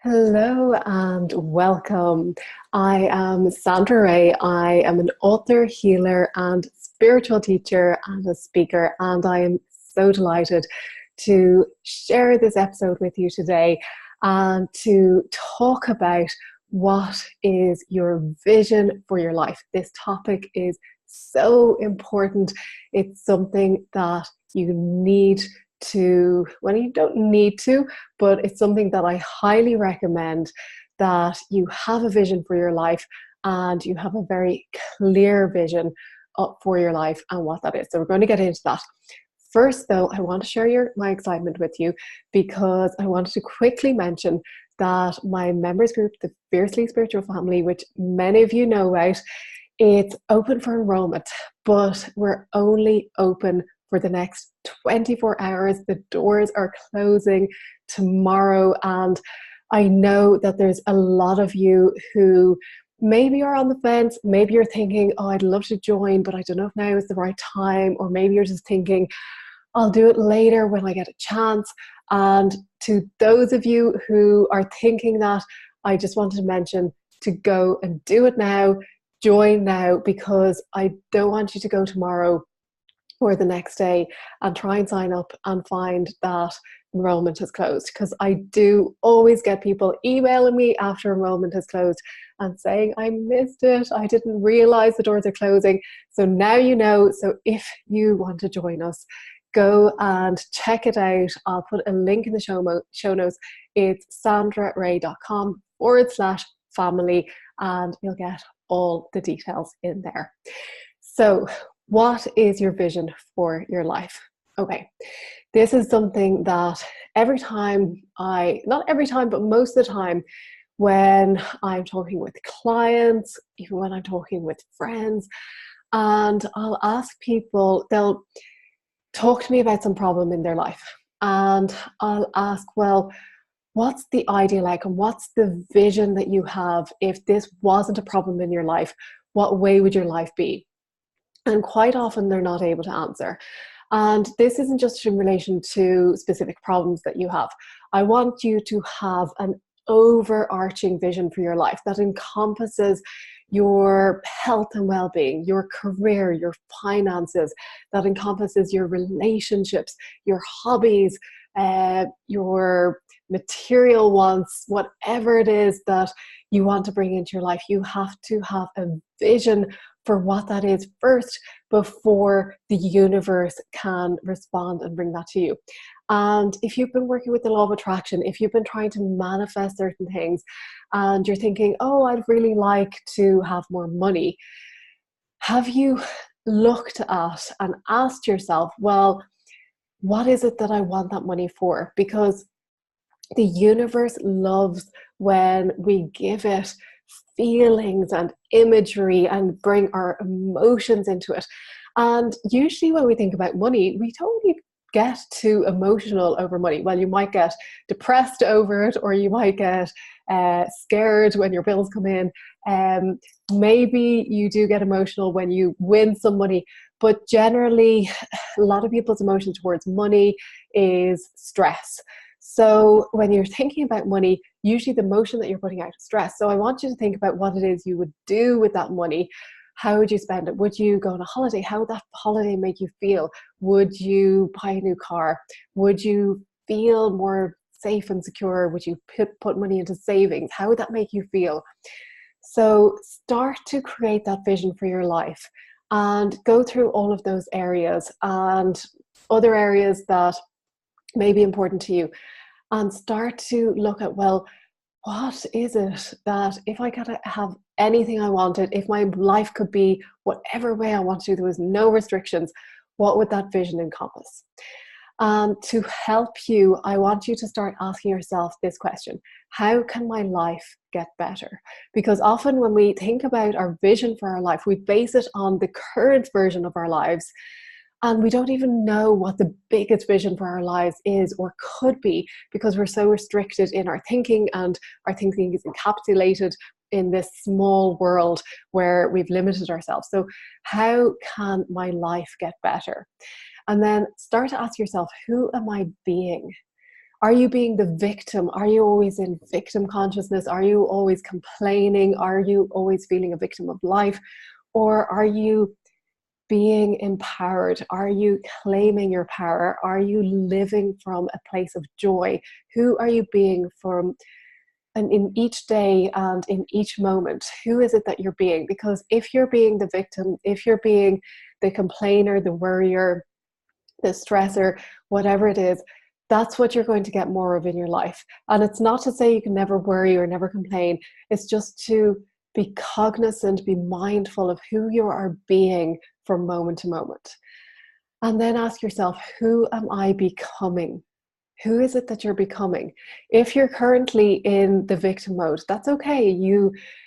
Hello and welcome. I am Sandra Ray. I am an author, healer, and spiritual teacher and a speaker, and I am so delighted to share this episode with you today and to talk about what is your vision for your life. This topic is so important. It's something that you need to, well, you don't need to, but it's something that I highly recommend, that you have a vision for your life and you have a very clear vision for your life and what that is. So we're going to get into that. First, though, I want to share my excitement with you because I wanted to quickly mention that my members group, the Fiercely Spiritual Family, which many of you know about, it's open for enrollment, but we're only open for the next 24 hours. The doors are closing tomorrow, and I know that there's a lot of you who maybe are on the fence. Maybe you're thinking, oh, I'd love to join, but I don't know if now is the right time. Or maybe you're just thinking, I'll do it later when I get a chance. And to those of you who are thinking that, I just wanted to mention to go and do it now, join now, because I don't want you to go tomorrow or the next day and try and sign up and find that enrollment has closed. Because I do always get people emailing me after enrollment has closed and saying, I missed it, I didn't realize the doors are closing. So now you know. So if you want to join us, go and check it out. I'll put a link in the show notes. It's sandraray.com/family, and you'll get all the details in there. So what is your vision for your life? Okay, this is something that not every time, but most of the time, when I'm talking with clients, even when I'm talking with friends, and I'll ask people, they'll talk to me about some problem in their life. And I'll ask, well, what's the ideal outcome? What's the vision that you have if this wasn't a problem in your life? What way would your life be? And quite often they're not able to answer. And this isn't just in relation to specific problems that you have. I want you to have an overarching vision for your life that encompasses your health and well-being, your career, your finances, that encompasses your relationships, your hobbies, your material wants, whatever it is that you want to bring into your life. You have to have a vision for what that is first before the universe can respond and bring that to you. And if you've been working with the law of attraction, if you've been trying to manifest certain things and you're thinking, oh, I'd really like to have more money, have you looked at and asked yourself, well, what is it that I want that money for? Because the universe loves when we give it feelings and imagery and bring our emotions into it. And usually when we think about money, we don't really get too emotional over money. Well, you might get depressed over it, or you might get scared when your bills come in. Maybe you do get emotional when you win some money, but generally a lot of people's emotion towards money is stress. So when you're thinking about money, usually the emotion that you're putting out is stress. So I want you to think about what it is you would do with that money. How would you spend it? Would you go on a holiday? How would that holiday make you feel? Would you buy a new car? Would you feel more safe and secure? Would you put money into savings? How would that make you feel? So start to create that vision for your life and go through all of those areas and other areas that may be important to you, and start to look at, well, what is it that if I could have anything I wanted, if my life could be whatever way I want to, there was no restrictions, what would that vision encompass? And to help you, I want you to start asking yourself this question: how can my life get better? Because often when we think about our vision for our life, we base it on the current version of our lives. And we don't even know what the biggest vision for our lives is or could be, because we're so restricted in our thinking, and our thinking is encapsulated in this small world where we've limited ourselves. So how can my life get better? And then start to ask yourself, who am I being? Are you being the victim? Are you always in victim consciousness? Are you always complaining? Are you always feeling a victim of life? Or are you being empowered? Are you claiming your power? Are you living from a place of joy? Who are you being from, and in each day and in each moment? Who is it that you're being? Because if you're being the victim, if you're being the complainer, the worrier, the stressor, whatever it is, that's what you're going to get more of in your life. And it's not to say you can never worry or never complain. It's just to be cognizant, be mindful of who you are being from moment to moment. And then ask yourself, who am I becoming? Who is it that you're becoming? If you're currently in the victim mode, that's okay.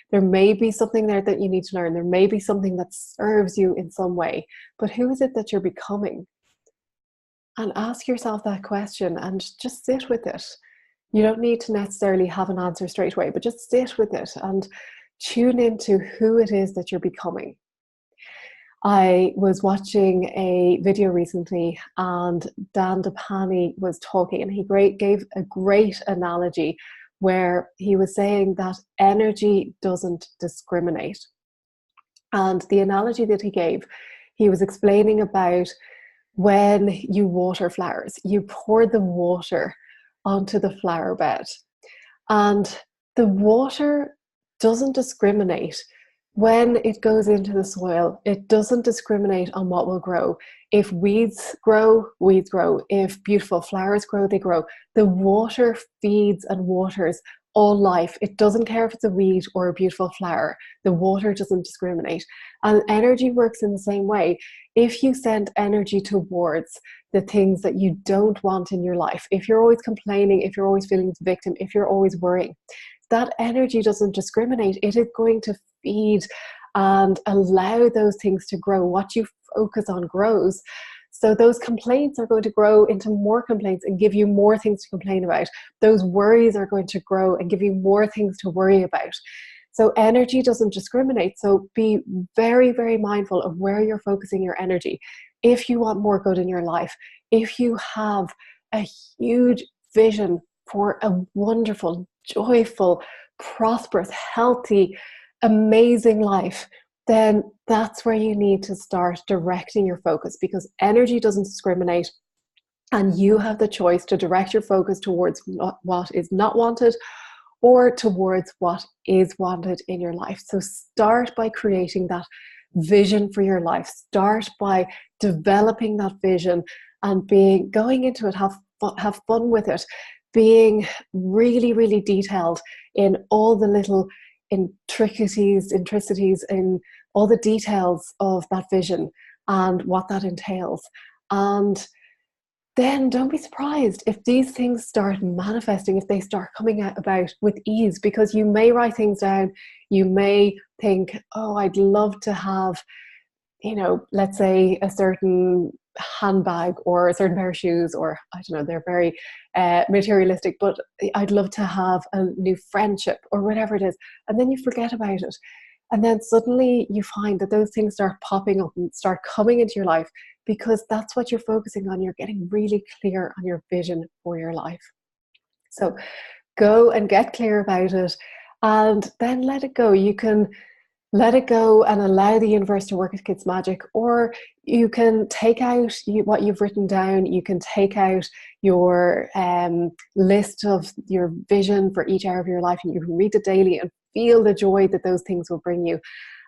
There may be something there that you need to learn. There may be something that serves you in some way. But who is it that you're becoming? And ask yourself that question and just sit with it. You don't need to necessarily have an answer straight away, but just sit with it and tune into who it is that you're becoming. I was watching a video recently and Dan DePani was talking, and he gave a great analogy where he was saying that energy doesn't discriminate. And the analogy that he gave, he was explaining about when you water flowers, you pour the water onto the flower bed, and the water doesn't discriminate when it goes into the soil. It doesn't discriminate on what will grow. If weeds grow, weeds grow. If beautiful flowers grow, they grow. The water feeds and waters all life. It doesn't care if it's a weed or a beautiful flower. The water doesn't discriminate. And energy works in the same way. If you send energy towards the things that you don't want in your life, if you're always complaining, if you're always feeling the victim, if you're always worrying, that energy doesn't discriminate. It is going to feed and allow those things to grow. What you focus on grows. So those complaints are going to grow into more complaints and give you more things to complain about. Those worries are going to grow and give you more things to worry about. So energy doesn't discriminate. So be very, very mindful of where you're focusing your energy. If you want more good in your life, if you have a huge vision for a wonderful, joyful, prosperous, healthy, amazing life, then that's where you need to start directing your focus, because energy doesn't discriminate, and you have the choice to direct your focus towards what is not wanted or towards what is wanted in your life. So start by creating that vision for your life. Start by developing that vision and going into it, have fun with it, being really, really detailed in all the little intricacies, in all the details of that vision and what that entails. And then don't be surprised if these things start manifesting, if they start coming out about with ease, because you may write things down. You may think, oh, I'd love to have, let's say a certain handbag or a certain pair of shoes, or I don't know, they're very materialistic, but I'd love to have a new friendship or whatever it is. And then you forget about it. And then suddenly you find that those things start popping up and start coming into your life, because that's what you're focusing on. You're getting really clear on your vision for your life. So go and get clear about it and then let it go. You can let it go and allow the universe to work its magic, or you can take out what you've written down. You can take out your list of your vision for each hour of your life, and you can read it daily and feel the joy that those things will bring you,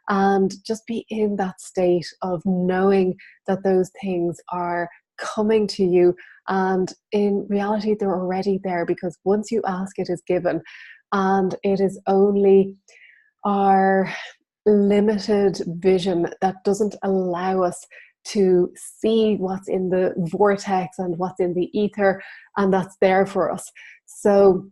and just be in that state of knowing that those things are coming to you. And in reality, they're already there, because once you ask, it is given. And it is only our limited vision that doesn't allow us to see what's in the vortex and what's in the ether, and that's there for us. So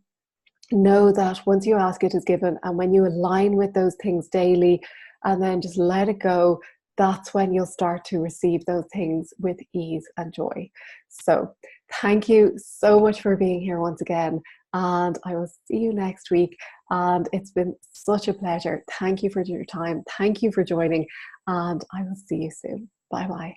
know that once you ask, it is given. And when you align with those things daily and then just let it go, that's when you'll start to receive those things with ease and joy. So thank you so much for being here once again, and I will see you next week. And it's been such a pleasure. Thank you for your time. Thank you for joining, and I will see you soon. Bye bye.